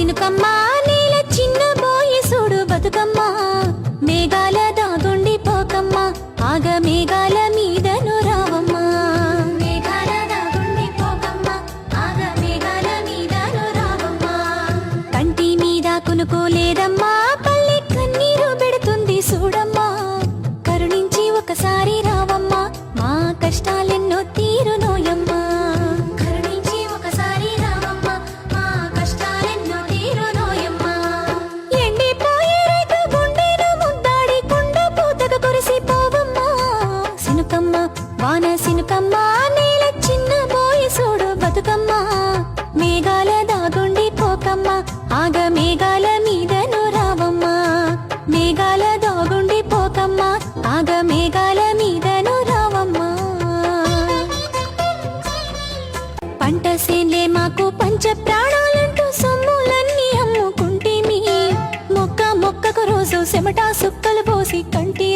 సినుకమ్మ నేల చిన్న బోయి సూడు బతుకమ్మ మేఘాల దాగుండి పోకమ్మ ఆగ మేఘాల మీదను రావమ్మ మేఘాల దాగుండి పోకమ్మ ఆగ మేఘాల మీదను రావమ్మ కంటి మీద కునుకోలేదమ్మా పల్లె కన్నీరు పెడుతుంది చూడమ్మా కరుణించి ఒకసారి రావమ్మా మా కష్టాలెన్నో తీరునోయమ్మా కరుణించి ఒకసారి రావమ్మా మా కష్టాలెన్నో తీరునోయమ్మా ఎండిపోయే రైతు గుండెను ముద్దాడి కుండ పూతకు కురిసిపోవమ్మా సినుకమ్మ వాన సినుకమ్మ నేల చిన్న బోయి సూడు బతుకమ్మ మేఘాల దాగుండి పోకమ్మ ఆగ మేఘాల మీదను రావమ్మా మేఘాల దాగుండి పోకమ్మ ఆగ మేఘాల మీదను రావమ్మా పంట సేన్లే మాకు పంచ ప్రాణాలంటూ సొమ్ములన్నీ అమ్ముకుంటేమి మొక్కకు రోజు చెమట సుక్కలు పోసి కంటి